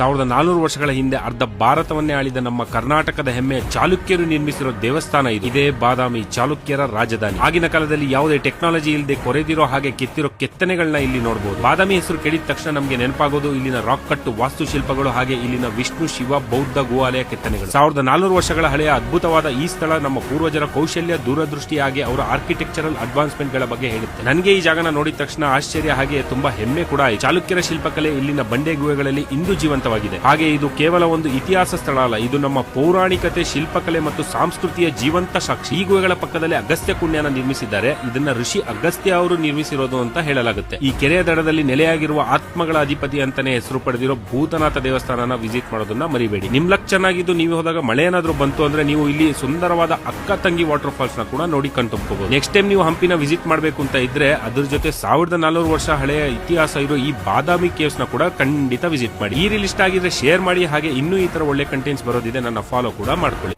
1400 ವರ್ಷಗಳ ಹಿಂದೆ ಅರ್ಧ ಭಾರತವನ್ನೇ ಆಳಿದ ನಮ್ಮ ಕರ್ನಾಟಕದ ಹೆಮ್ಮೆ ಚಾಲುಕ್ಯರು ನಿರ್ಮಿಸಿರೋ ದೇವಸ್ಥಾನ ಇದು. ಇದೇ ಬಾದಾಮಿ ಚಾಲುಕ್ಯರ ರಾಜಧಾನಿ. ಆಗಿನ ಕಾಲದಲ್ಲಿ ಯಾವುದೇ ಟೆಕ್ನಾಲಜಿ ಇಲ್ಲದೆ ಕೊರೆದಿರೋ ಹಾಗೆ ಕೆತ್ತಿರೋ ಕೆತ್ತನೆಗಳನ್ನ ಇಲ್ಲಿ ನೋಡಬಹುದು. ಬಾದಾಮಿ ಹೆಸರು ಕೇಳಿದ ತಕ್ಷಣ ನಮಗೆ ನೆನಪಾಗೋದು ಇಲ್ಲಿನ ರಾಕ್ ಕಟ್ ವಾಸ್ತುಶಿಲ್ಪಗಳು, ಹಾಗೆ ಇಲ್ಲಿನ ವಿಷ್ಣು ಶಿವ ಬೌದ್ಧ ಗುಹಾಲಯ ಕೆತ್ತನೆಗಳು. 1400 ವರ್ಷಗಳ ಹಳೆಯ ಅದ್ಭುತವಾದ ಈ ಸ್ಥಳ ನಮ್ಮ ಪೂರ್ವಜರ ಕೌಶಲ್ಯ, ದೂರದೃಷ್ಟಿ ಹಾಗೆ ಅವರ ಆರ್ಕಿಟೆಕ್ಚರಲ್ ಅಡ್ವಾನ್ಸ್ಮೆಂಟ್ ಗಳ ಬಗ್ಗೆ ಹೇಳುತ್ತೆ. ನನಗೆ ಈ ಜಾಗನ ನೋಡಿದ ತಕ್ಷಣ ಆಶ್ಚರ್ಯ ಹಾಗೆ ತುಂಬಾ ಹೆಮ್ಮೆ ಕೂಡ ಆಯಿತು. ಚಾಲುಕ್ಯರ ಶಿಲ್ಪಕಲೆ ಇಲ್ಲಿನ ಬಂಡೆ ಗುಹೆಗಳಲ್ಲಿ ಇಂದು ಜೀವಂತವಾಗಿದೆ. ಹಾಗೆ ಇದು ಕೇವಲ ಒಂದು ಇತಿಹಾಸ ಸ್ಥಳ ಅಲ್ಲ, ಇದು ನಮ್ಮ ಪೌರಾಣಿಕತೆ, ಶಿಲ್ಪಕಲೆ ಮತ್ತು ಸಂಸ್ಕೃತಿಯ ಜೀವಂತ ಸಾಕ್ಷಿ. ಈ ಗುಹೆಗಳ ಪಕ್ಕದಲ್ಲಿ ಅಗಸ್ತ್ಯ ಕುಂಡನ ನಿರ್ಮಿಸಿದ್ದಾರೆ. ಇದನ್ನ ಋಷಿ ಅಗಸ್ತ್ಯ ಅವರು ನಿರ್ಮಿಸಿರೋದು ಅಂತ ಹೇಳಲಾಗುತ್ತೆ. ಈ ಕೆರೆಯ ದಡದಲ್ಲಿ ನೆಲೆಯಾಗಿರುವ ಆತ್ಮಗಳ ಅಧಿಪತಿ ಅಂತಾನೆ ಹೆಸರು ಪಡೆದಿರೋ ಭೂತನಾಥ ದೇವಸ್ಥಾನನ ವಿಸಿಟ್ ಮಾಡೋದನ್ನ ಮರಿಬೇಡಿ. ನಿಮ್ ಲಕ್ ಚೆನ್ನಾಗಿದ್ದು ನೀವು ಹೋದಾಗ ಮಳೆ ಏನಾದ್ರೂ ಬಂತು ಅಂದ್ರೆ ನೀವು ಇಲ್ಲಿ ಸುಂದರವಾದ ಅಕ್ಕ ತಂಗಿ ವಾಟರ್ ಫಾಲ್ಸ್ ನ ಕೂಡ ನೋಡಿ ಕಣ್ತುಂಬಬಹುದು. ನೆಕ್ಸ್ಟ್ ಟೈಮ್ ನೀವು ಹಂಪಿನ ವಿಸಿಟ್ ಮಾಡಬೇಕು ಅಂತ ಇದ್ರೆ ಅದ್ರ ಜೊತೆ 1400 ವರ್ಷ ಹಳೆಯ ಇತಿಹಾಸ ಇರೋ ಈ ಬಾದಾಮಿ ಕೇವ್ಸ್ ನ ಕೂಡ ಖಂಡಿತ ವಿಸಿಟ್ ಮಾಡಿ. ಈ ರೀಲ್ ಇಷ್ಟ ಆಗಿದ್ರೆ ಶೇರ್ ಮಾಡಿ, ಹಾಗೆ ಇನ್ನೂ ಈ ತರ ಒಳ್ಳೆ ಕಂಟೆಂಟ್ಸ್ ಬರೋದಿದೆ, ನನ್ನ ಫಾಲೋ ಕೂಡ ಮಾಡ್ಕೊಳ್ಳಿ.